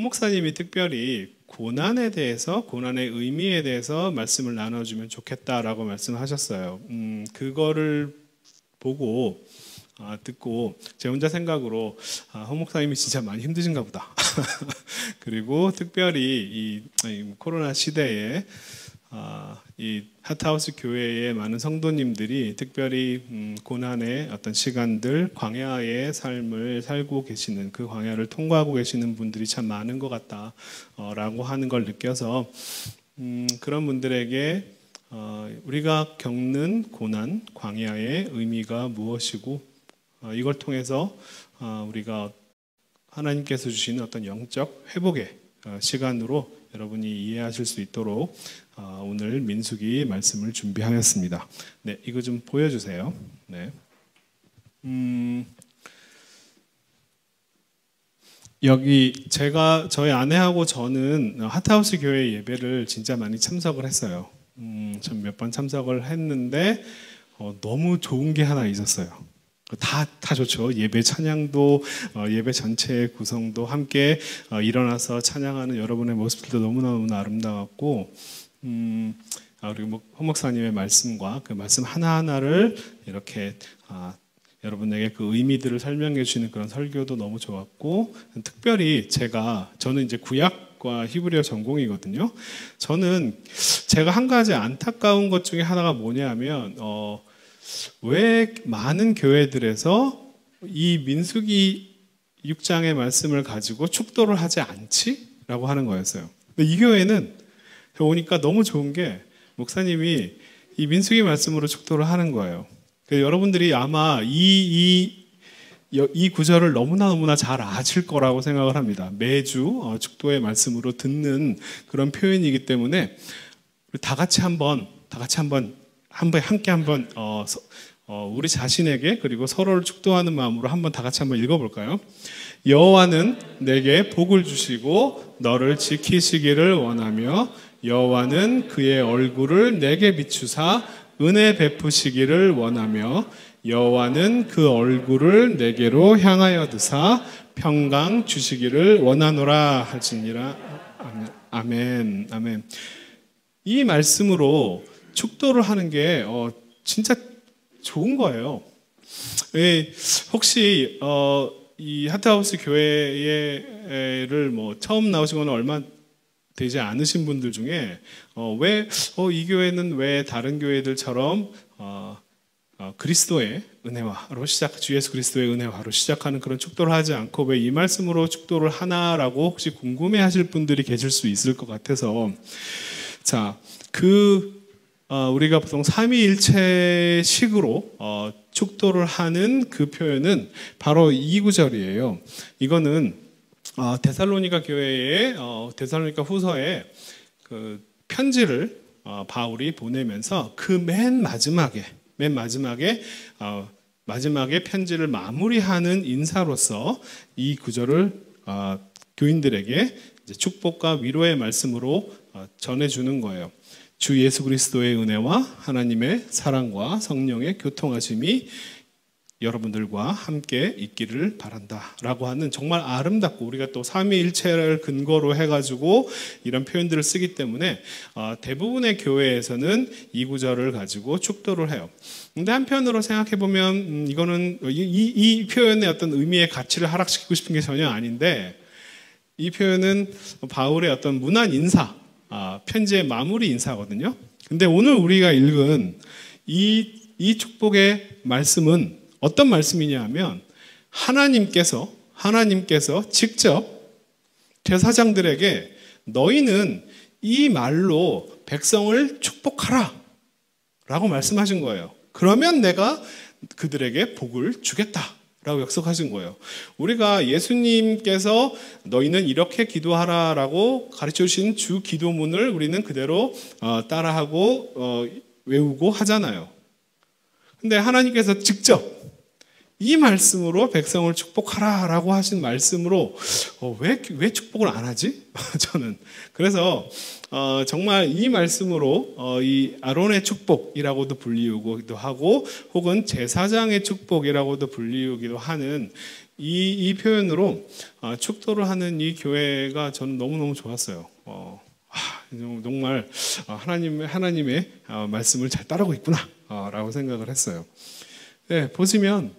목사님이 특별히 고난에 대해서, 고난의 의미에 대해서 말씀을 나눠주면 좋겠다라고 말씀하셨어요. 그거를 보고 듣고 제 혼자 생각으로 홍 목사님이 진짜 많이 힘드신가 보다. 그리고 특별히 이 코로나 시대에 이 하트하우스 교회의 많은 성도님들이 특별히 고난의 어떤 시간들, 광야의 삶을 살고 계시는, 그 광야를 통과하고 계시는 분들이 참 많은 것 같다라고 하는 걸 느껴서 그런 분들에게 우리가 겪는 고난, 광야의 의미가 무엇이고 이걸 통해서 우리가 하나님께서 주시는 어떤 영적 회복의 시간으로 여러분이 이해하실 수 있도록 오늘 민수기 말씀을 준비하였습니다. 네, 이거 좀 보여주세요. 네. 여기 저희 아내하고 저는 하트하우스 교회 예배를 진짜 많이 참석을 했어요. 전 몇 번 참석을 했는데 너무 좋은 게 하나 있었어요. 다 좋죠. 예배 찬양도, 예배 전체의 구성도 함께 일어나서 찬양하는 여러분의 모습들도 너무너무 아름다웠고, 그리고 홍 목사님의 말씀과 그 말씀 하나하나를 이렇게 여러분에게 그 의미들을 설명해 주시는 그런 설교도 너무 좋았고, 특별히 저는 이제 구약과 히브리어 전공이거든요. 제가 한 가지 안타까운 것 중에 하나가 뭐냐면, 왜 많은 교회들에서 이 민수기 6장의 말씀을 가지고 축도를 하지 않지? 라고 하는 거였어요. 근데 이 교회는 오니까 너무 좋은 게 목사님이 이 민수기 말씀으로 축도를 하는 거예요. 여러분들이 아마 이 구절을 너무나 잘 아실 거라고 생각을 합니다. 매주 축도의 말씀으로 듣는 그런 표현이기 때문에 함께 한번 우리 자신에게 그리고 서로를 축도하는 마음으로 한번 다 같이 한번 읽어볼까요? 여호와는 내게 복을 주시고 너를 지키시기를 원하며 여호와는 그의 얼굴을 내게 비추사 은혜 베푸시기를 원하며 여호와는 그 얼굴을 내게로 향하여 드사 평강 주시기를 원하노라 할지니라. 아멘. 아멘. 이 말씀으로 축도를 하는 게 진짜 좋은 거예요. 혹시 이 하트하우스 교회를 처음 나오시거나 얼마 되지 않으신 분들 중에 이 교회는 왜 다른 교회들처럼 그리스도의 은혜와로 주 예수 그리스도의 은혜와로 시작하는 그런 축도를 하지 않고 왜 이 말씀으로 축도를 하나라고 혹시 궁금해하실 분들이 계실 수 있을 것 같아서 우리가 보통 삼위일체식으로 축도를 하는 그 표현은 바로 이 구절이에요. 이거는 데살로니가 교회의 데살로니가 후서에 그 편지를 바울이 보내면서 그 맨 마지막에 편지를 마무리하는 인사로서 이 구절을 교인들에게 이제 축복과 위로의 말씀으로 전해주는 거예요. 주 예수 그리스도의 은혜와 하나님의 사랑과 성령의 교통하심이 여러분들과 함께 있기를 바란다 라고 하는 정말 아름답고 우리가 또 삼위일체를 근거로 해가지고 이런 표현들을 쓰기 때문에 대부분의 교회에서는 이 구절을 가지고 축도를 해요. 근데 한편으로 생각해보면 이거는 이 표현의 어떤 의미의 가치를 하락시키고 싶은 게 전혀 아닌데 이 표현은 바울의 어떤 문안 인사, 편지의 마무리 인사거든요. 근데 오늘 우리가 읽은 이 축복의 말씀은 어떤 말씀이냐 하면 하나님께서 직접 제사장들에게 너희는 이 말로 백성을 축복하라 라고 말씀하신 거예요. 그러면 내가 그들에게 복을 주겠다 라고 약속하신 거예요. 우리가 예수님께서 너희는 이렇게 기도하라 라고 가르쳐 주신 주 기도문을 우리는 그대로 따라하고 외우고 하잖아요. 근데 하나님께서 직접 이 말씀으로 백성을 축복하라 라고 하신 말씀으로 왜 축복을 안 하지? 저는 그래서 정말 이 말씀으로 이 아론의 축복이라고도 불리우기도 하고 혹은 제사장의 축복이라고도 불리우기도 하는 이 표현으로 축도를 하는 이 교회가 저는 너무너무 좋았어요. 정말 하나님의 말씀을 잘 따르고 있구나 라고 생각을 했어요. 네, 보시면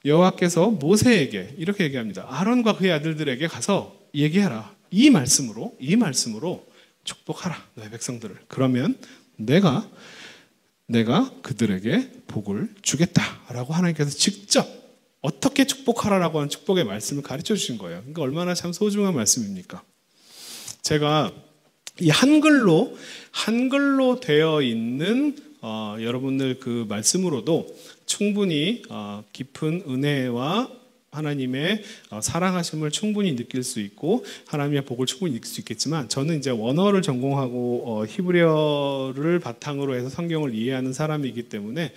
여호와께서 모세에게 이렇게 얘기합니다. 아론과 그의 아들들에게 가서 얘기해라. 이 말씀으로 축복하라 너의 백성들을. 그러면 내가 그들에게 복을 주겠다라고 하나님께서 직접 어떻게 축복하라라고 하는 축복의 말씀을 가르쳐 주신 거예요. 그러니까 얼마나 참 소중한 말씀입니까? 제가 이 한글로 되어 있는 여러분들 그 말씀으로도 충분히 깊은 은혜와 하나님의 사랑하심을 충분히 느낄 수 있고 하나님의 복을 충분히 느낄 수 있겠지만, 저는 이제 원어를 전공하고 히브리어를 바탕으로 해서 성경을 이해하는 사람이기 때문에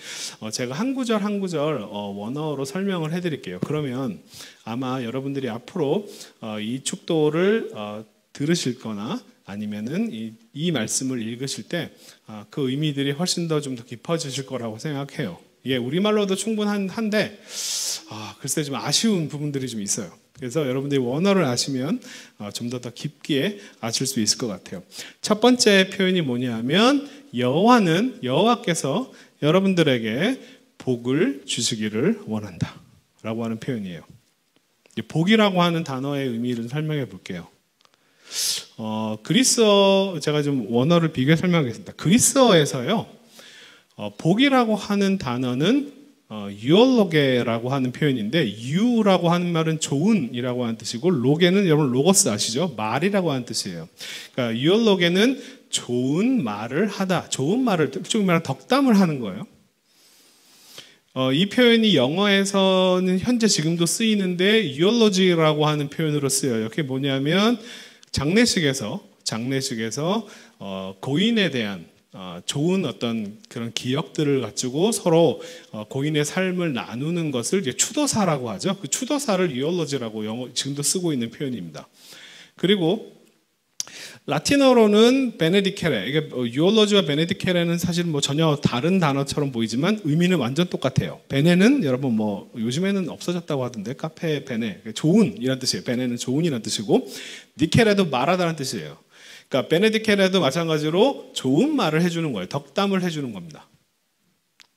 제가 한 구절 한 구절 원어로 설명을 해드릴게요. 그러면 아마 여러분들이 앞으로 이 축도를 들으실 거나 아니면은 이 말씀을 읽으실 때 그 의미들이 훨씬 더 좀 더 깊어지실 거라고 생각해요. 이게 우리말로도 충분한데 글쎄 좀 아쉬운 부분들이 좀 있어요. 그래서 여러분들이 원어를 아시면 좀 더 깊게 아실 수 있을 것 같아요. 첫 번째 표현이 뭐냐면 여호와께서 여러분들에게 복을 주시기를 원한다 라고 하는 표현이에요. 복이라고 하는 단어의 의미를 설명해 볼게요. 그리스어, 제가 좀 원어를 비교해 설명하겠습니다. 그리스어에서요, 복이라고 하는 단어는 유얼로게라고 하는 표현인데, 유라고 하는 말은 좋은이라고 하는 뜻이고, 로게는 여러분 로고스 아시죠? 말이라고 하는 뜻이에요. 그러니까 유얼로게는 좋은 말을 하다, 좋은 말을, 쭉 말하면 덕담을 하는 거예요. 이 표현이 영어에서는 현재 지금도 쓰이는데 eulogy라고 하는 표현으로 쓰여요. 이게 뭐냐면 장례식에서 고인에 대한 좋은 어떤 그런 기억들을 가지고 서로 고인의 삶을 나누는 것을 이제 추도사라고 하죠. 그 추도사를 eulogy라고 지금도 쓰고 있는 표현입니다. 그리고 라틴어로는 베네디케레, 이게 유올로지와 베네디케레는 사실 뭐 전혀 다른 단어처럼 보이지만 의미는 완전 똑같아요. 베네는 여러분 뭐 요즘에는 없어졌다고 하던데, 카페 베네, 좋은이란 뜻이에요. 베네는 좋은이란 뜻이고, 니케레도 말하다는 뜻이에요. 그러니까 베네디케레도 마찬가지로 좋은 말을 해주는 거예요. 덕담을 해주는 겁니다.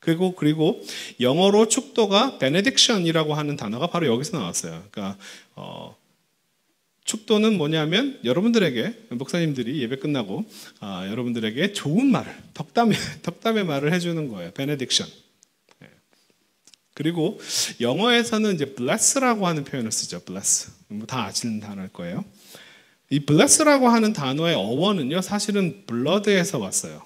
그리고 영어로 축도가 benediction이라고 하는 단어가 바로 여기서 나왔어요. 그러니까 축도는 뭐냐면 여러분들에게, 목사님들이 예배 끝나고 여러분들에게 좋은 말을, 덕담의 말을 해주는 거예요. benediction. 그리고 영어에서는 이제 bless라고 하는 표현을 쓰죠. bless. 다 아시는 단어일 거예요. 이 bless라고 하는 단어의 어원은요, 사실은 blood에서 왔어요.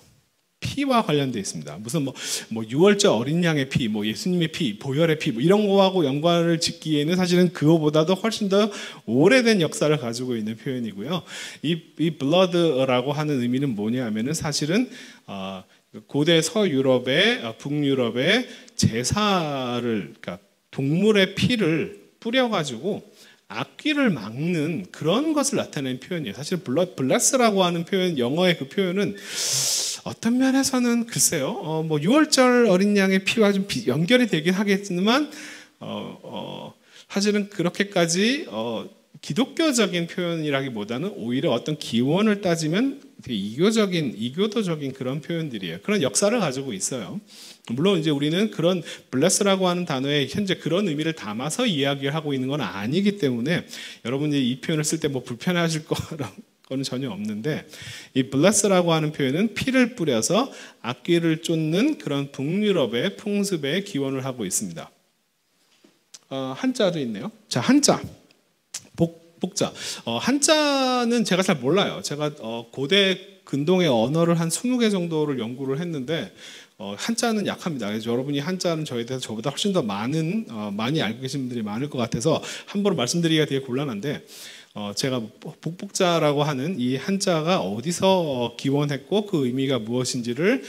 피와 관련되어 있습니다. 무슨 뭐 6월절 어린 양의 피, 뭐 예수님의 피, 보혈의 피, 뭐 이런 거하고 연관을 짓기에는 사실은 그거보다도 훨씬 더 오래된 역사를 가지고 있는 표현이고요. 이 blood라고 하는 의미는 뭐냐면은 사실은 고대 서유럽의 북유럽의 제사를, 그러니까 동물의 피를 뿌려가지고 악귀를 막는 그런 것을 나타내는 표현이에요. 사실 블레스라고 하는 표현, 영어의 그 표현은 어떤 면에서는 글쎄요, 뭐 6월절 어린 양의 피와 좀 연결이 되긴 하겠지만, 사실은 그렇게까지 기독교적인 표현이라기보다는 오히려 어떤 기원을 따지면 되게 이교도적인 그런 표현들이에요. 그런 역사를 가지고 있어요. 물론 이제 우리는 그런 bless라고 하는 단어에 현재 그런 의미를 담아서 이야기를 하고 있는 건 아니기 때문에 여러분이 이 표현을 쓸 때 뭐 불편해하실 거는 전혀 없는데, 이 bless라고 하는 표현은 피를 뿌려서 악귀를 쫓는 그런 북유럽의 풍습에 기원을 하고 있습니다. 한자도 있네요. 자, 한자. 복자. 한자는 제가 잘 몰라요. 제가 고대 근동의 언어를 한 20개 정도를 연구를 했는데 한자는 약합니다. 그래서 여러분이 한자는 저에 대해서 저보다 훨씬 더 많이 알고 계신 분들이 많을 것 같아서 함부로 말씀드리기가 되게 곤란한데, 제가 복자라고 하는 이 한자가 어디서 기원했고 그 의미가 무엇인지를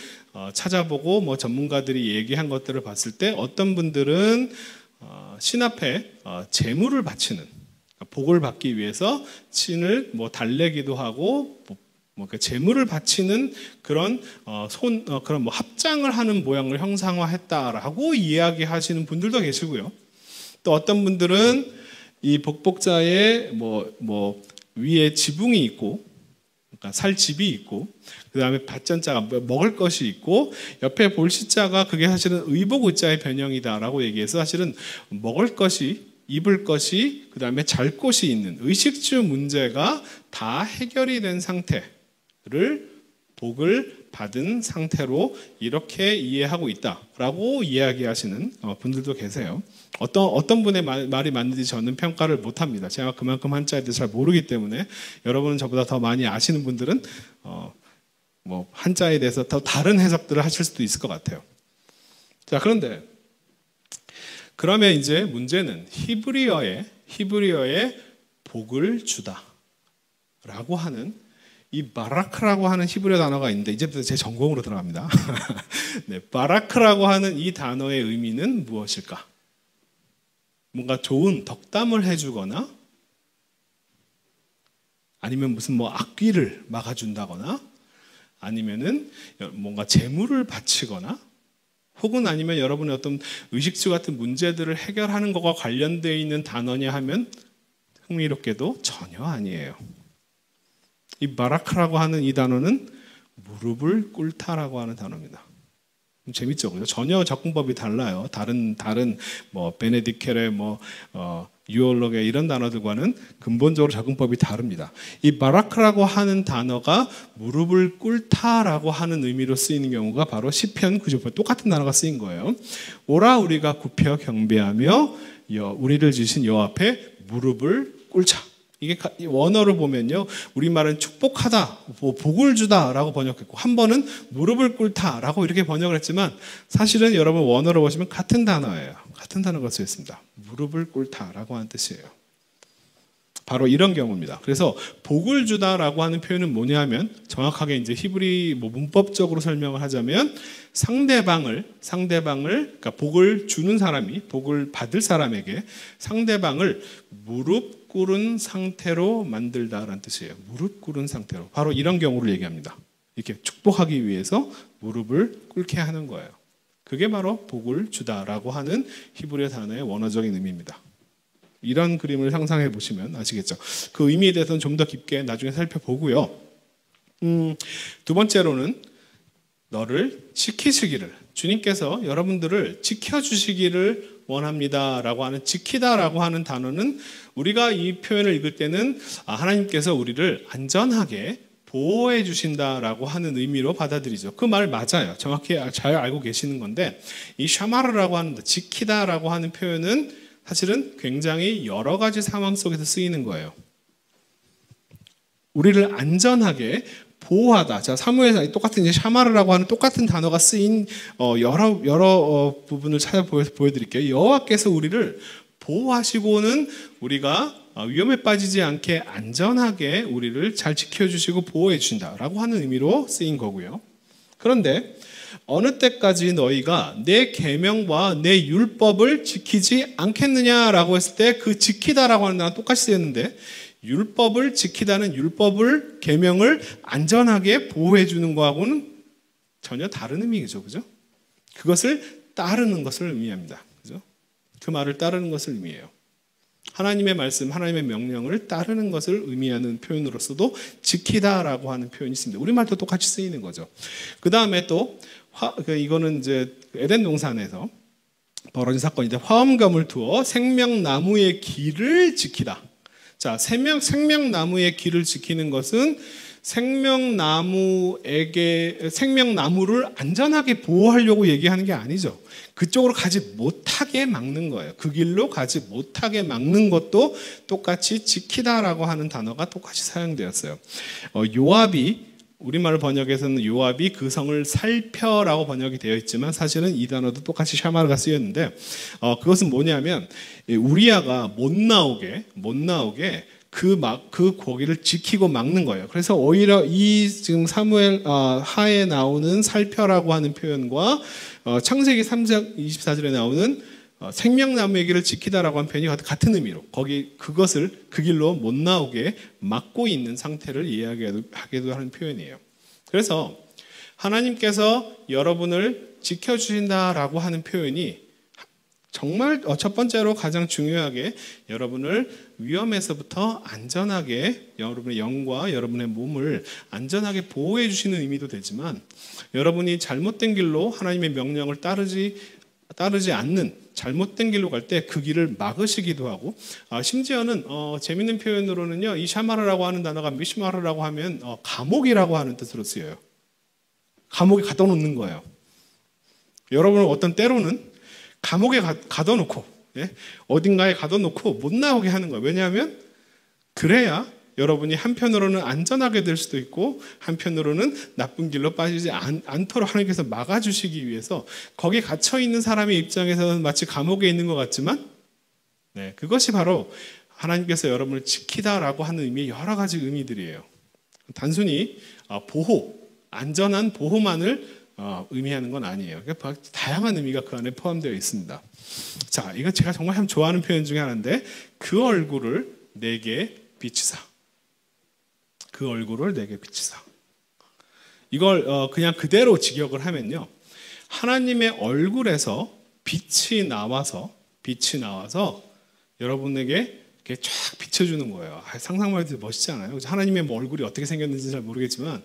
찾아보고 뭐 전문가들이 얘기한 것들을 봤을 때, 어떤 분들은 신 앞에 제물을 바치는, 복을 받기 위해서 신을 뭐 달래기도 하고 뭐 제물을 바치는 그런 그런 뭐 합장을 하는 모양을 형상화했다라고 이야기하시는 분들도 계시고요. 또 어떤 분들은 이 복복자의 위에 지붕이 있고, 그러니까 살 집이 있고, 그 다음에 밭전자가 먹을 것이 있고, 옆에 볼시자가 그게 사실은 의복의자의 변형이다라고 얘기해서 사실은 먹을 것이, 입을 것이, 그 다음에 잘 곳이 있는 의식주 문제가 다 해결이 된 상태를 복을 받은 상태로 이렇게 이해하고 있다라고 이야기하시는 분들도 계세요. 어떤 분의 말이 맞는지 저는 평가를 못합니다. 제가 그만큼 한자에 대해서 잘 모르기 때문에 여러분은 저보다 더 많이 아시는 분들은 한자에 대해서 더 다른 해석들을 하실 수도 있을 것 같아요. 자, 그런데 그러면 이제 문제는 히브리어에 복을 주다라고 하는 이 바라크라고 하는 히브리어 단어가 있는데, 이제부터 제 전공으로 들어갑니다. 네, 바라크라고 하는 이 단어의 의미는 무엇일까? 뭔가 좋은 덕담을 해주거나, 아니면 무슨 악귀를 막아준다거나, 아니면은 뭔가 재물을 바치거나, 혹은 아니면 여러분의 어떤 의식주 같은 문제들을 해결하는 것과 관련되어 있는 단어냐 하면 흥미롭게도 전혀 아니에요. 이 바라크라고 하는 이 단어는 무릎을 꿇다라고 하는 단어입니다. 재밌죠, 그죠? 전혀 접근법이 달라요. 다른 베네딕켈의 유올록의 이런 단어들과는 근본적으로 접근법이 다릅니다. 이 바라크라고 하는 단어가 무릎을 꿇다라고 하는 의미로 쓰이는 경우가 바로 시편 90편 똑같은 단어가 쓰인 거예요. 오라 우리가 굽혀 경배하며 우리를 지으신 여호와 앞에 무릎을 꿇자. 이게 원어를 보면요, 우리말은 축복하다, 복을 주다라고 번역했고, 한 번은 무릎을 꿇다라고 이렇게 번역을 했지만, 사실은 여러분 원어로 보시면 같은 단어예요. 같은 단어가 쓰여 있습니다. 무릎을 꿇다라고 하는 뜻이에요. 바로 이런 경우입니다. 그래서 복을 주다라고 하는 표현은 뭐냐면, 정확하게 이제 히브리 문법적으로 설명을 하자면, 상대방을 그러니까 복을 주는 사람이 복을 받을 사람에게 상대방을 무릎 꿇은 상태로 만들다라는 뜻이에요. 무릎 꿇은 상태로. 바로 이런 경우를 얘기합니다. 이렇게 축복하기 위해서 무릎을 꿇게 하는 거예요. 그게 바로 복을 주다라고 하는 히브리어 단어의 원어적인 의미입니다. 이런 그림을 상상해 보시면 아시겠죠. 그 의미에 대해서는 좀 더 깊게 나중에 살펴보고요. 두 번째로는 너를 지키시기를, 주님께서 여러분들을 지켜주시기를 원합니다라고 하는, 지키다라고 하는 단어는 우리가 이 표현을 읽을 때는 하나님께서 우리를 안전하게 보호해 주신다라고 하는 의미로 받아들이죠. 그 말 맞아요. 정확히 잘 알고 계시는 건데, 이 샤마르라고 하는, 지키다라고 하는 표현은 사실은 굉장히 여러 가지 상황 속에서 쓰이는 거예요. 우리를 안전하게 보호하다. 자, 사무엘상 똑같은 이제 샤마르라고 하는 똑같은 단어가 쓰인 여러 부분을 찾아 보여드릴게요. 여호와께서 우리를 보호하시고는 우리가 위험에 빠지지 않게 안전하게 우리를 잘 지켜주시고 보호해 주신다라고 하는 의미로 쓰인 거고요. 그런데 어느 때까지 너희가 내 계명과 내 율법을 지키지 않겠느냐라고 했을 때, 그 지키다라고 하는 단어가 똑같이 쓰였는데, 율법을 지키다는 율법을, 계명을 안전하게 보호해 주는 거하고는 전혀 다른 의미죠. 그죠? 그것을 따르는 것을 의미합니다. 그죠? 그 말을 따르는 것을 의미해요. 하나님의 말씀, 하나님의 명령을 따르는 것을 의미하는 표현으로서도 지키다라고 하는 표현이 있습니다. 우리말도 똑같이 쓰이는 거죠. 그 다음에 또 이거는 이제 에덴 동산에서 벌어진 사건인데, 화엄검을 두어 생명나무의 길을 지키다. 자, 생명나무의 길을 지키는 것은 생명나무를 안전하게 보호하려고 얘기하는 게 아니죠. 그쪽으로 가지 못하게 막는 거예요. 그 길로 가지 못하게 막는 것도 똑같이 지키다라고 하는 단어가 똑같이 사용되었어요. 요압이, 우리말 번역에서는 요압이 그 성을 살펴라고 번역이 되어 있지만, 사실은 이 단어도 똑같이 샤마르가 쓰였는데, 그것은 뭐냐면 우리아가 못 나오게 그 거기를 지키고 막는 거예요. 그래서 오히려 이 지금 사무엘 하에 나오는 살펴라고 하는 표현과 창세기 3장 24절에 나오는 생명나무의 길을 지키다라고 하는 표현이 같은 의미로, 그것을 그 길로 못 나오게 막고 있는 상태를 이야기하기도 하는 표현이에요. 그래서 하나님께서 여러분을 지켜주신다라고 하는 표현이 정말 첫 번째로 가장 중요하게 여러분을 위험에서부터 안전하게 여러분의 영과 여러분의 몸을 안전하게 보호해 주시는 의미도 되지만 여러분이 잘못된 길로 하나님의 명령을 따르지 않는 잘못된 길로 갈 때 그 길을 막으시기도 하고 심지어는 재밌는 표현으로는요, 이 샤마르라고 하는 단어가 미시마르라고 하면 감옥이라고 하는 뜻으로 쓰여요. 감옥에 가둬놓는 거예요. 여러분은 어떤 때로는 감옥에 가둬놓고 어딘가에 가둬놓고 못 나오게 하는 거예요. 왜냐하면 그래야 여러분이 한편으로는 안전하게 될 수도 있고 한편으로는 나쁜 길로 빠지지 않도록 하나님께서 막아주시기 위해서 거기에 갇혀있는 사람의 입장에서는 마치 감옥에 있는 것 같지만 그것이 바로 하나님께서 여러분을 지키다라고 하는 의미의 여러 가지 의미들이에요. 단순히 안전한 보호만을 의미하는 건 아니에요. 다양한 의미가 그 안에 포함되어 있습니다. 자, 이건 제가 정말 참 좋아하는 표현 중에 하나인데 그 얼굴을 내게 비추사. 그 얼굴을 내게 비추사. 이걸 그냥 그대로 직역을 하면요, 하나님의 얼굴에서 빛이 나와서 여러분에게 이렇게 쫙 비춰주는 거예요. 상상만 해도 멋있지 않아요? 하나님의 얼굴이 어떻게 생겼는지 잘 모르겠지만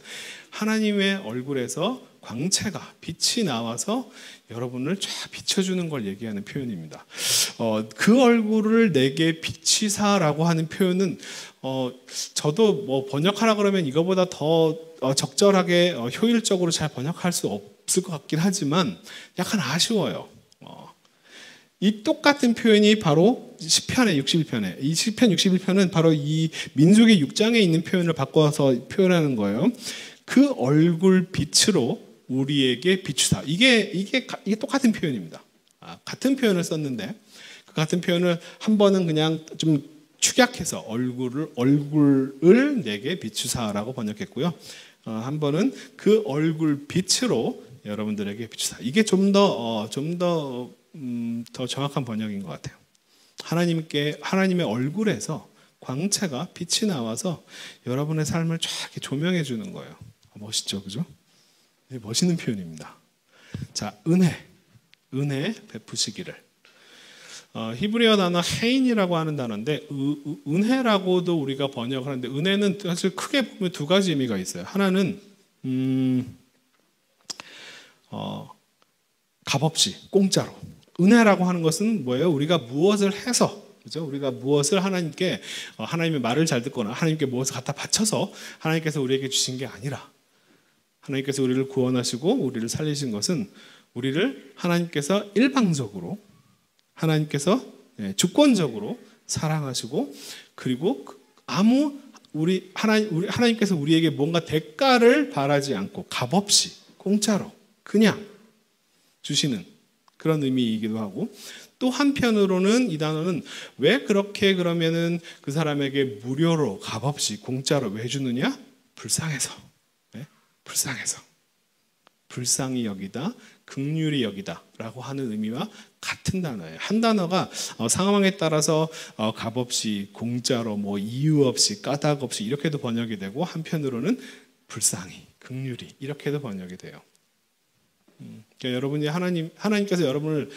하나님의 얼굴에서 광채가 빛이 나와서 여러분을 쫙 비춰주는 걸 얘기하는 표현입니다. 그 얼굴을 내게 비치사라고 하는 표현은 저도 번역하라 그러면 이거보다 더 적절하게 효율적으로 잘 번역할 수 없을 것 같긴 하지만 약간 아쉬워요. 이 똑같은 표현이 바로 시편의 61편에, 이 시편 61편은 바로 이 민수기 6장에 있는 표현을 바꿔서 표현하는 거예요. 그 얼굴 빛으로 우리에게 비추다. 이게 똑같은 표현입니다. 같은 표현을 썼는데 그 같은 표현을 한 번은 그냥 좀 축약해서 얼굴을 내게 비추사라고 번역했고요. 한 번은 그 얼굴 빛으로 여러분들에게 비추사. 이게 좀 더 정확한 번역인 것 같아요. 하나님의 얼굴에서 광채가 빛이 나와서 여러분의 삶을 쫙 조명해 주는 거예요. 멋있죠, 그죠? 멋있는 표현입니다. 자, 은혜 베푸시기를. 히브리어 단어 헤인이라고 하는 단어인데 은혜라고도 우리가 번역을 하는데 은혜는 사실 크게 보면 두 가지 의미가 있어요. 하나는 값없이 공짜로. 은혜라고 하는 것은 뭐예요? 우리가 무엇을 해서, 그죠? 우리가 무엇을 하나님께 하나님의 말을 잘 듣거나 하나님께 무엇을 갖다 바쳐서 하나님께서 우리에게 주신 게 아니라 하나님께서 우리를 구원하시고 우리를 살리신 것은 우리를 하나님께서 일방적으로 하나님께서 주권적으로 사랑하시고 그리고 하나님께서 우리에게 뭔가 대가를 바라지 않고 값없이 공짜로 그냥 주시는 그런 의미이기도 하고 또 한편으로는 이 단어는 왜 그렇게 그러면은 그 사람에게 무료로 값없이 공짜로 왜 주느냐? 불쌍해서 불쌍히 여기다 긍휼히 여기다 라고 하는 의미와 같은 단어예요. 한 단어가 상황에 따라서 값없이 공짜로 이유 없이 까닭 없이 이렇게도 번역이 되고 한편으로는 불쌍히 긍휼히 이렇게도 번역이 돼요. 그러니까 하나님께서 여러분을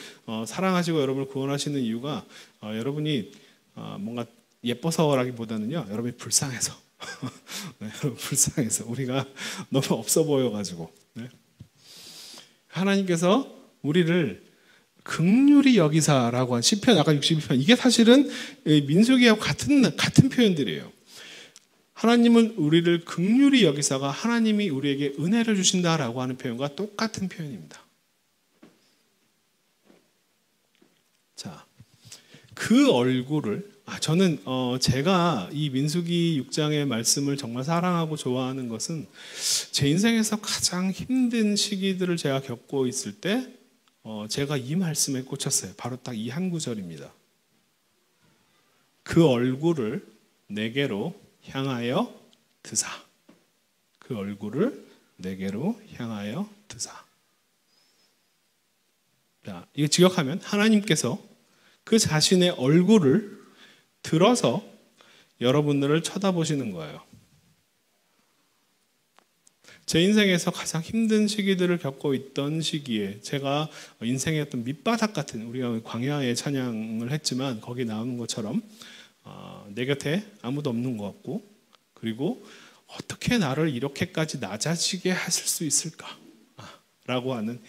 사랑하시고 여러분을 구원하시는 이유가 여러분이 뭔가 예뻐서라기보다는요, 여러분이 불쌍해서 불쌍해서 우리가 너무 없어 보여가지고 하나님께서 우리를 긍휼히 여기사라고 한 시편 아까 61편 이게 사실은 민수기하고 같은 표현들이에요. 하나님은 우리를 긍휼히 여기사가 하나님이 우리에게 은혜를 주신다라고 하는 표현과 똑같은 표현입니다. 자, 그 얼굴을 저는 제가 이 민수기 6장의 말씀을 정말 사랑하고 좋아하는 것은 제 인생에서 가장 힘든 시기들을 제가 겪고 있을 때 제가 이 말씀에 꽂혔어요. 바로 딱 이 한 구절입니다. 그 얼굴을 내게로 향하여 드사. 그 얼굴을 내게로 향하여 드사. 자, 이거 직역하면 하나님께서 그 자신의 얼굴을 들어서 여러분들을 쳐다보시는 거예요. 제 인생에서 가장 힘든 시기들을 겪고 있던 시기에 제가 인생의 어떤 밑바닥 같은, 우리가 광야의 찬양을 했지만 거기 나오는 것처럼 내 곁에 아무도 없는 것 같고, 그리고 어떻게 나를 이렇게까지 낮아지게 하실 수 있을까? 라고 하는,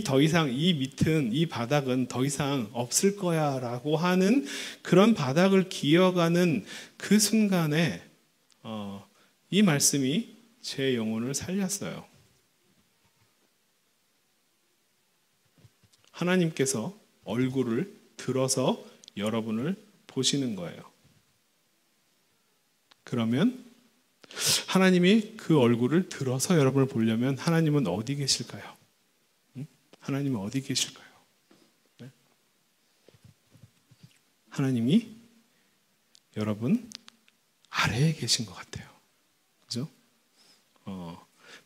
더 이상 이 밑은, 이 바닥은 더 이상 없을 거야 라고 하는 그런 바닥을 기어가는 그 순간에 이 말씀이 제 영혼을 살렸어요. 하나님께서 얼굴을 들어서 여러분을 보시는 거예요. 그러면 하나님이 그 얼굴을 들어서 여러분을 보려면 하나님은 어디 계실까요? 하나님은 어디 계실까요? 네? 하나님이 여러분 아래에 계신 것 같아요. 그죠?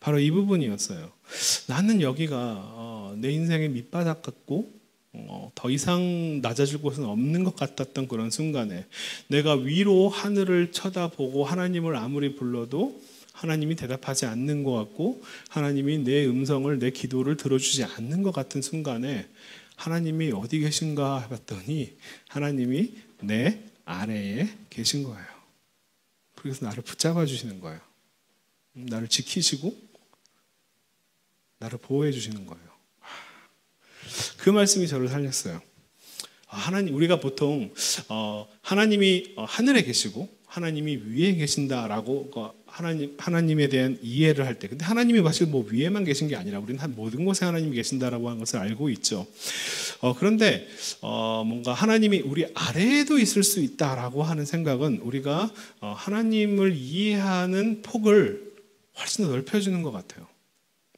바로 이 부분이었어요. 나는 여기가 내 인생의 밑바닥 같고 더 이상 낮아질 곳은 없는 것 같았던 그런 순간에 내가 위로 하늘을 쳐다보고 하나님을 아무리 불러도 하나님이 대답하지 않는 것 같고 하나님이 내 음성을, 내 기도를 들어주지 않는 것 같은 순간에 하나님이 어디 계신가 해봤더니 하나님이 내 아래에 계신 거예요. 그래서 나를 붙잡아 주시는 거예요. 나를 지키시고 나를 보호해 주시는 거예요. 그 말씀이 저를 살렸어요. 하나님, 우리가 보통 하나님이 하늘에 계시고 하나님이 위에 계신다라고 하나님에 대한 이해를 할 때, 근데 하나님이 사실 뭐 위에만 계신 게 아니라 우리는 모든 곳에 하나님이 계신다라고 하는 것을 알고 있죠. 그런데 뭔가 하나님이 우리 아래에도 있을 수 있다라고 하는 생각은 우리가 하나님을 이해하는 폭을 훨씬 더 넓혀주는 것 같아요.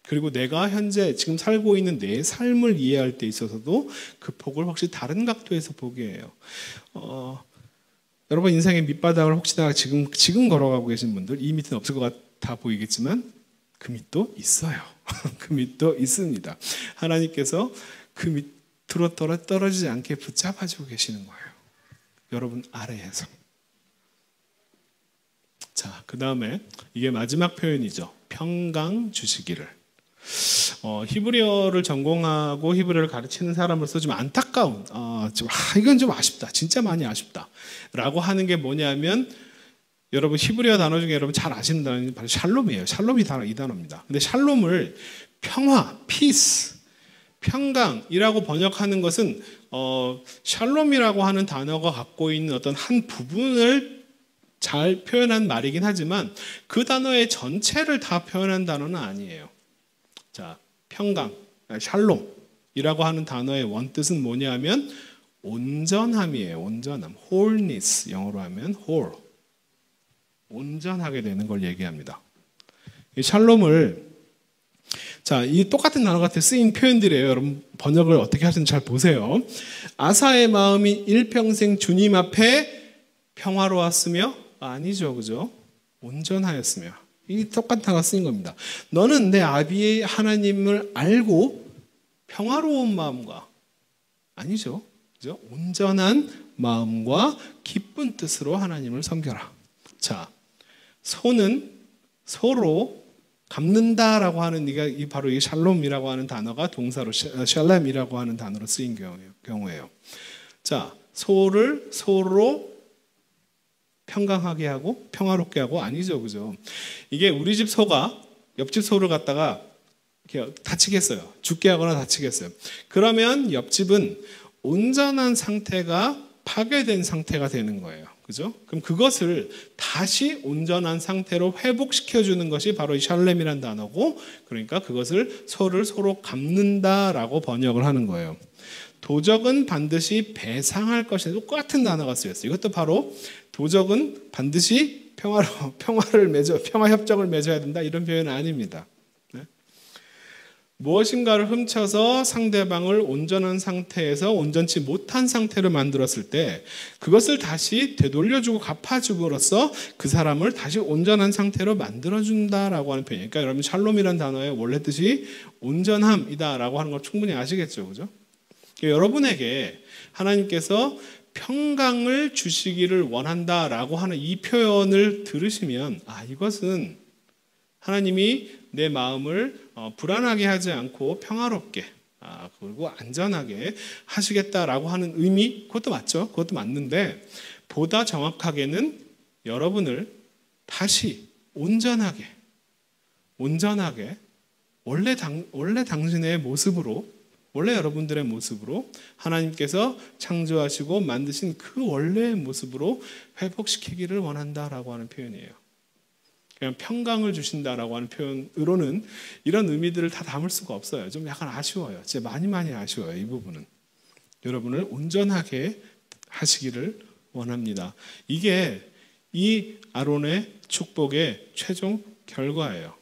그리고 내가 현재 지금 살고 있는 내 삶을 이해할 때 있어서도 그 폭을 혹시 다른 각도에서 보게 해요. 여러분 인생의 밑바닥을 혹시나 지금 걸어가고 계신 분들, 이 밑은 없을 것 같아 보이겠지만 그 밑도 있어요. 그 밑도 있습니다. 하나님께서 그 밑으로 떨어지지 않게 붙잡아주고 계시는 거예요. 여러분 아래에서. 자, 그 다음에 이게 마지막 표현이죠. 평강 주시기를. 히브리어를 전공하고 히브리어를 가르치는 사람으로서 좀 안타까운, 이건 좀 아쉽다, 진짜 많이 아쉽다 라고 하는 게 뭐냐면, 여러분 히브리어 단어 중에 여러분 잘 아시는 단어는 바로 샬롬이에요. 샬롬이 이 단어입니다. 근데 샬롬을 평화, 피스, 평강이라고 번역하는 것은 샬롬이라고 하는 단어가 갖고 있는 어떤 한 부분을 잘 표현한 말이긴 하지만 그 단어의 전체를 다 표현한 단어는 아니에요. 자, 평강, 샬롬이라고 하는 단어의 원뜻은 뭐냐면 온전함이에요. 온전함, wholeness, 영어로 하면 whole, 온전하게 되는 걸 얘기합니다. 이 샬롬을, 자, 이 똑같은 단어 같은 쓰인 표현들이에요. 여러분 번역을 어떻게 하시는지 잘 보세요. 아사의 마음이 일평생 주님 앞에 평화로웠으며, 아니죠, 그죠? 온전하였으며. 이 똑같은 단어가 쓰인 겁니다. 너는 내 아비의 하나님을 알고 평화로운 마음과, 아니죠, 그죠? 온전한 마음과 기쁜 뜻으로 하나님을 섬겨라. 자, 소는 서로 갚는다라고 하는, 이게 바로 이 샬롬이라고 하는 단어가 동사로 샬렘이라고 하는 단어로 쓰인 경우예요. 자, 소를 서로 평강하게 하고 평화롭게 하고, 아니죠, 그죠? 이게 우리 집 소가 옆집 소를 갖다가 이렇게 다치겠어요. 죽게 하거나 다치겠어요. 그러면 옆집은 온전한 상태가 파괴된 상태가 되는 거예요. 그죠? 그럼 그것을 다시 온전한 상태로 회복시켜주는 것이 바로 이 샬렘이라는 단어고, 그러니까 그것을 소를 서로 갚는다라고 번역을 하는 거예요. 도적은 반드시 배상할 것이, 똑같은 단어가 쓰였어요. 이것도 바로 도적은 반드시 평화를 맺어, 평화 협정을 맺어야 된다, 이런 표현은 아닙니다. 네? 무엇인가를 훔쳐서 상대방을 온전한 상태에서 온전치 못한 상태로 만들었을 때 그것을 다시 되돌려주고 갚아줌으로써 그 사람을 다시 온전한 상태로 만들어준다라고 하는 표현이에요. 그러니까 여러분 샬롬이라는 단어의 원래 뜻이 온전함이다라고 하는 걸 충분히 아시겠죠, 그죠? 그러니까 여러분에게 하나님께서 평강을 주시기를 원한다라고 하는 이 표현을 들으시면, 이것은 하나님이 내 마음을 불안하게 하지 않고 평화롭게 그리고 안전하게 하시겠다라고 하는 의미, 그것도 맞죠. 그것도 맞는데 보다 정확하게는 여러분을 다시 온전하게 원래 당신의 모습으로, 원래 여러분들의 모습으로 하나님께서 창조하시고 만드신 그 원래의 모습으로 회복시키기를 원한다라고 하는 표현이에요. 그냥 평강을 주신다라고 하는 표현으로는 이런 의미들을 다 담을 수가 없어요. 좀 약간 아쉬워요. 진짜 많이 아쉬워요. 이 부분은. 여러분을 온전하게 하시기를 원합니다. 이게 이 아론의 축복의 최종 결과예요.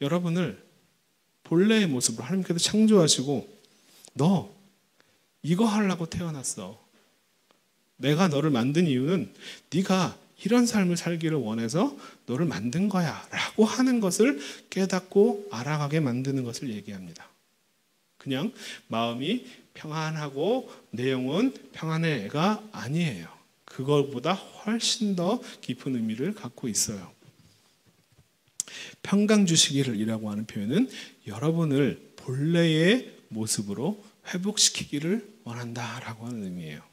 여러분을 본래의 모습으로 하나님께서 창조하시고 너 이거 하려고 태어났어. 내가 너를 만든 이유는 네가 이런 삶을 살기를 원해서 너를 만든 거야 라고 하는 것을 깨닫고 알아가게 만드는 것을 얘기합니다. 그냥 마음이 평안하고 내 영혼 평안해가 아니에요. 그것보다 훨씬 더 깊은 의미를 갖고 있어요. 평강 주시기를 이라고 하는 표현은 여러분을 본래의 모습으로 회복시키기를 원한다라고 하는 의미예요.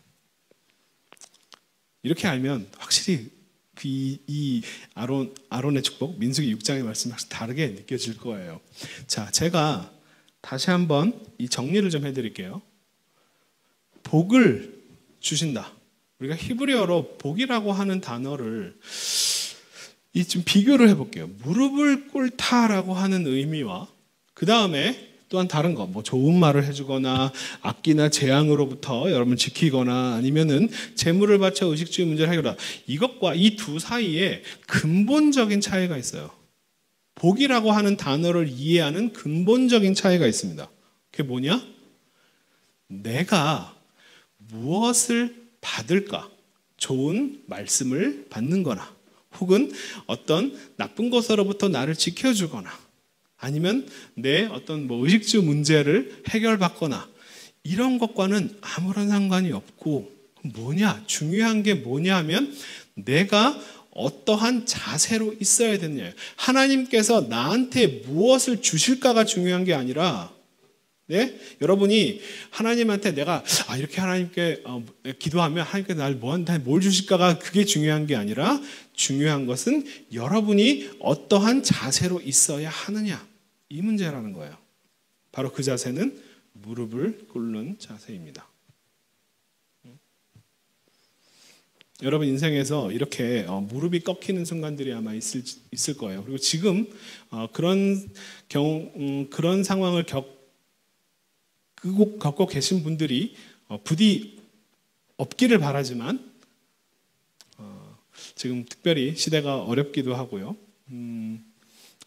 이렇게 알면 확실히 이 아론의 축복, 민수기 6장의 말씀이 확실히 다르게 느껴질 거예요. 자, 제가 다시 한번 이 정리를 좀 해드릴게요. 복을 주신다. 우리가 히브리어로 복이라고 하는 단어를 좀 비교를 해볼게요. 무릎을 꿇다라고 하는 의미와 그 다음에 또한 다른 거, 뭐 좋은 말을 해주거나 악기나 재앙으로부터 여러분 지키거나 아니면은 재물을 바쳐 의식주의 문제를 해결하다. 이것과 이 두 사이에 근본적인 차이가 있어요. 복이라고 하는 단어를 이해하는 근본적인 차이가 있습니다. 그게 뭐냐? 내가 무엇을 받을까? 좋은 말씀을 받는 거나 혹은 어떤 나쁜 것으로부터 나를 지켜주거나 아니면 내 어떤 의식주 문제를 해결받거나 이런 것과는 아무런 상관이 없고 뭐냐? 중요한 게 뭐냐 하면 내가 어떠한 자세로 있어야 되느냐. 하나님께서 나한테 무엇을 주실까가 중요한 게 아니라 네? 여러분이 하나님한테 내가 이렇게 하나님께 기도하면 하나님께서 날 뭐한테 뭘 주실까가 그게 중요한 게 아니라 중요한 것은 여러분이 어떠한 자세로 있어야 하느냐 이 문제라는 거예요. 바로 그 자세는 무릎을 꿇는 자세입니다. 여러분 인생에서 이렇게 무릎이 꺾이는 순간들이 아마 있을 거예요. 그리고 지금 그런 상황을 겪고 계신 분들이 부디 없기를 바라지만 지금 특별히 시대가 어렵기도 하고요.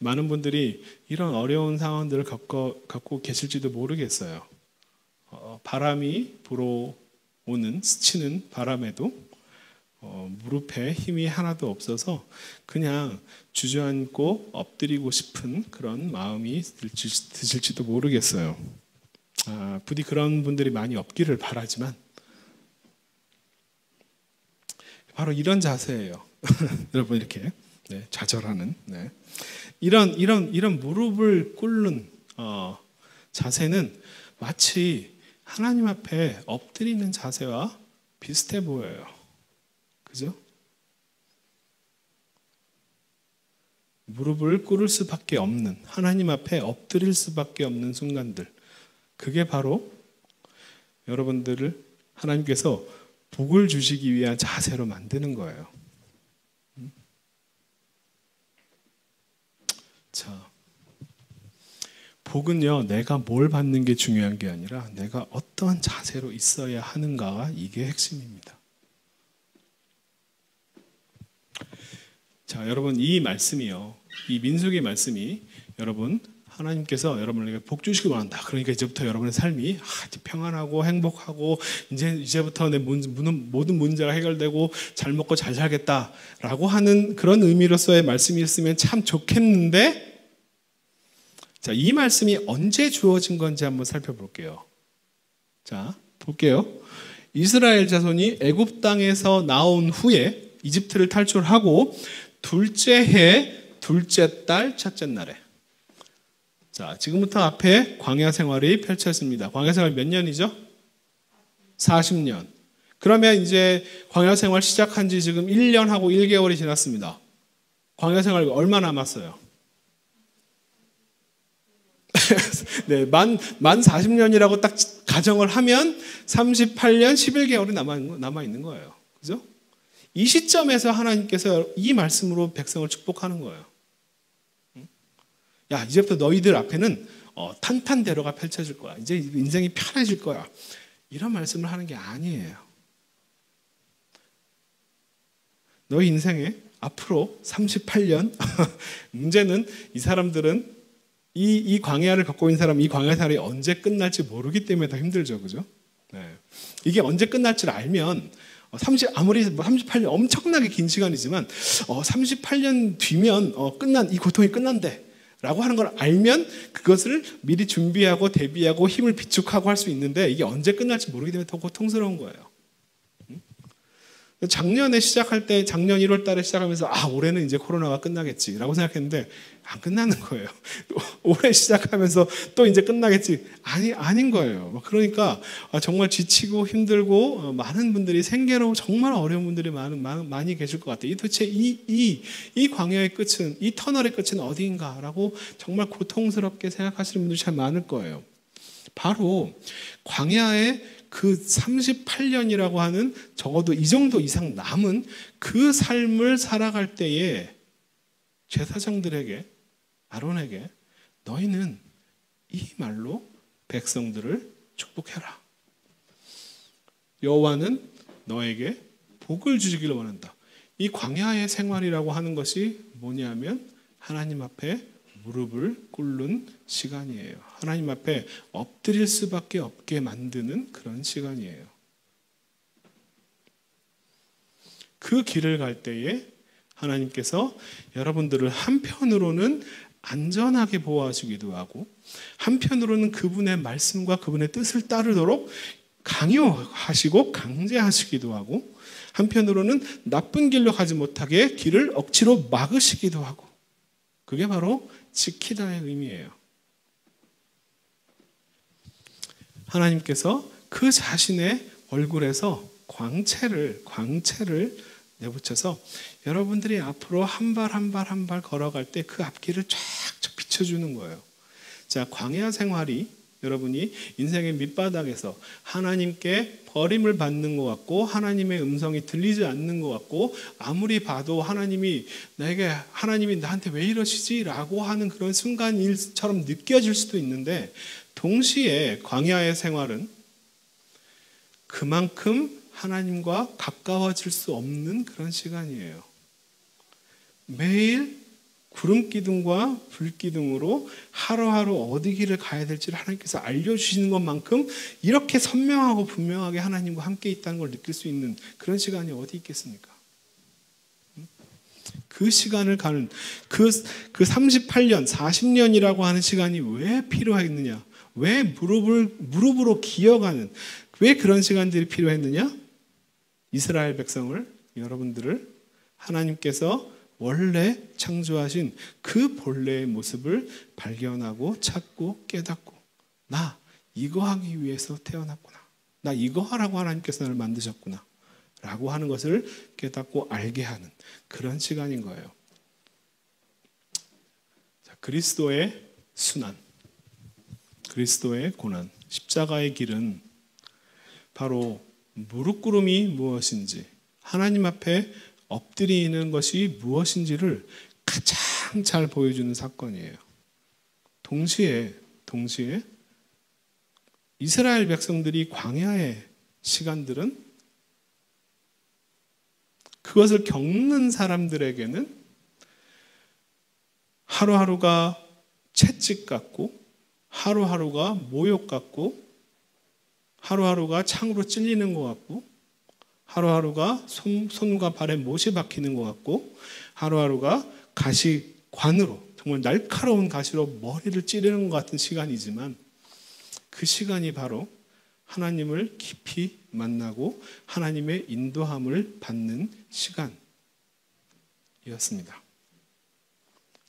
많은 분들이 이런 어려운 상황들을 겪고 계실지도 모르겠어요. 바람이 불어오는 스치는 바람에도 무릎에 힘이 하나도 없어서 그냥 주저앉고 엎드리고 싶은 그런 마음이 드실지도 모르겠어요. 부디 그런 분들이 많이 없기를 바라지만 바로 이런 자세예요. 여러분 이렇게 좌절하는 이런 무릎을 꿇는 자세는 마치 하나님 앞에 엎드리는 자세와 비슷해 보여요. 그죠? 무릎을 꿇을 수밖에 없는 하나님 앞에 엎드릴 수밖에 없는 순간들 그게 바로 여러분들을 하나님께서 복을 주시기 위한 자세로 만드는 거예요. 자, 복은요 내가 뭘 받는 게 중요한 게 아니라 내가 어떠한 자세로 있어야 하는가가 이게 핵심입니다. 자, 여러분 이 말씀이요 이 민수기 말씀이 여러분 하나님께서 여러분에게 복 주시기 원한다. 그러니까 이제부터 여러분의 삶이 평안하고 행복하고 이제부터 내 모든 문제가 해결되고 잘 먹고 잘 살겠다라고 하는 그런 의미로서의 말씀이었으면 참 좋겠는데 자, 이 말씀이 언제 주어진 건지 한번 살펴볼게요. 자, 볼게요. 이스라엘 자손이 애굽 땅에서 나온 후에 이집트를 탈출하고 둘째 해 둘째 달 첫째 날에. 자, 지금부터 앞에 광야 생활이 펼쳐집니다. 광야 생활 몇 년이죠? 40년. 그러면 이제 광야 생활 시작한 지 지금 1년하고 1개월이 지났습니다. 광야 생활 얼마 남았어요? 네, 만 40년이라고 딱 가정을 하면 38년 11개월이 남아 있는 거예요. 그죠? 이 시점에서 하나님께서 이 말씀으로 백성을 축복하는 거예요. 야, 이제부터 너희들 앞에는 탄탄대로가 펼쳐질 거야. 이제 인생이 편해질 거야. 이런 말씀을 하는 게 아니에요. 너희 인생에 앞으로 38년 문제는 이 사람들은 이 광야를 갖고 있는 사람은 이 광야 생활이 언제 끝날지 모르기 때문에 더 힘들죠. 그죠? 네. 이게 언제 끝날 줄 알면 아무리 38년 엄청나게 긴 시간이지만 38년 뒤면 이 고통이 끝난대 라고 하는 걸 알면 그것을 미리 준비하고 대비하고 힘을 비축하고 할 수 있는데 이게 언제 끝날지 모르기 때문에 더 고통스러운 거예요. 작년에 시작할 때 작년 1월 달에 시작하면서 올해는 이제 코로나가 끝나겠지라고 생각했는데 안 끝나는 거예요. 올해 시작하면서 또 이제 끝나겠지 아닌 거예요. 그러니까 정말 지치고 힘들고 많은 분들이 생계로 정말 어려운 분들이 많이 계실 것 같아요. 도대체 이 광야의 끝은 이 터널의 끝은 어디인가라고 정말 고통스럽게 생각하시는 분들이 참 많을 거예요. 바로 광야의 그 38년이라고 하는 적어도 이 정도 이상 남은 그 삶을 살아갈 때에 제사장들에게 아론에게 너희는 이 말로 백성들을 축복해라. 여호와는 너에게 복을 주시기를 원한다. 이 광야의 생활이라고 하는 것이 뭐냐면 하나님 앞에 무릎을 꿇는 시간이에요. 하나님 앞에 엎드릴 수밖에 없게 만드는 그런 시간이에요. 그 길을 갈 때에 하나님께서 여러분들을 한편으로는 안전하게 보호하시기도 하고 한편으로는 그분의 말씀과 그분의 뜻을 따르도록 강요하시고 강제하시기도 하고 한편으로는 나쁜 길로 가지 못하게 길을 억지로 막으시기도 하고 그게 바로 지키다의 의미예요. 하나님께서 그 자신의 얼굴에서 광채를 내붙여서 여러분들이 앞으로 한 발 걸어갈 때 그 앞길을 쫙 비춰주는 거예요. 자, 광야 생활이 여러분이 인생의 밑바닥에서 하나님께 버림을 받는 것 같고 하나님의 음성이 들리지 않는 것 같고 아무리 봐도 하나님이 나한테 왜 이러시지? 라고 하는 그런 순간일처럼 느껴질 수도 있는데 동시에 광야의 생활은 그만큼 하나님과 가까워질 수 없는 그런 시간이에요. 매일 구름 기둥과 불 기둥으로 하루하루 어디 길을 가야 될지를 하나님께서 알려주시는 것만큼 이렇게 선명하고 분명하게 하나님과 함께 있다는 걸 느낄 수 있는 그런 시간이 어디 있겠습니까? 그 시간을 가는 그 38년, 40년이라고 하는 시간이 왜 필요했느냐? 왜 무릎으로 기어가는 왜 그런 시간들이 필요했느냐? 이스라엘 백성을 여러분들을 하나님께서 원래 창조하신 그 본래의 모습을 발견하고 찾고 깨닫고 나 이거 하기 위해서 태어났구나. 나 이거 하라고 하나님께서 나를 만드셨구나. 라고 하는 것을 깨닫고 알게 하는 그런 시간인 거예요. 자, 그리스도의 순환, 그리스도의 고난, 십자가의 길은 바로 무릎꿇음이 무엇인지 하나님 앞에 엎드리는 것이 무엇인지를 가장 잘 보여주는 사건이에요. 동시에 이스라엘 백성들이 광야의 시간들은 그것을 겪는 사람들에게는 하루하루가 채찍 같고 하루하루가 모욕 같고 하루하루가 창으로 찔리는 것 같고 하루하루가 손과 발에 못이 박히는 것 같고 하루하루가 가시관으로 정말 날카로운 가시로 머리를 찌르는 것 같은 시간이지만 그 시간이 바로 하나님을 깊이 만나고 하나님의 인도함을 받는 시간이었습니다.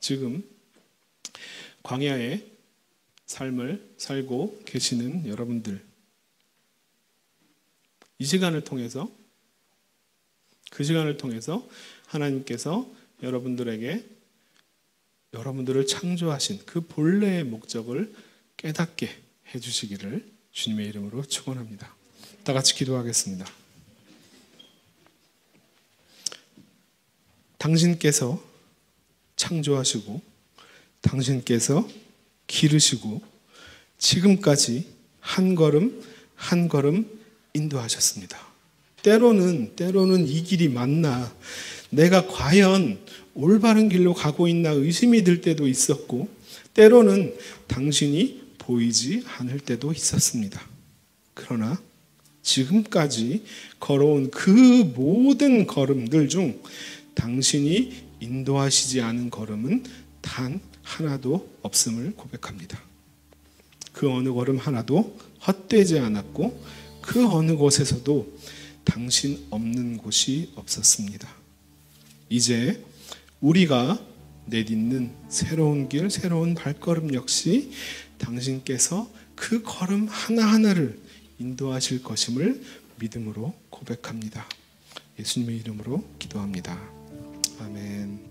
지금 광야의 삶을 살고 계시는 여러분들, 이 시간을 통해서, 그 시간을 통해서 하나님께서 여러분들에게 여러분들을 창조하신 그 본래의 목적을 깨닫게 해주시기를 주님의 이름으로 축원합니다. 다 같이 기도하겠습니다. 당신께서 창조하시고 당신께서 기르시고 지금까지 한 걸음 한 걸음 인도하셨습니다. 때로는 이 길이 맞나, 내가 과연 올바른 길로 가고 있나 의심이 들 때도 있었고, 때로는 당신이 보이지 않을 때도 있었습니다. 그러나 지금까지 걸어온 그 모든 걸음들 중 당신이 인도하시지 않은 걸음은 단 하나도 없음을 고백합니다. 그 어느 걸음 하나도 헛되지 않았고 그 어느 곳에서도 당신 없는 곳이 없었습니다. 이제 우리가 내딛는 새로운 길, 새로운 발걸음 역시 당신께서 그 걸음 하나하나를 인도하실 것임을 믿음으로 고백합니다. 예수님의 이름으로 기도합니다. 아멘.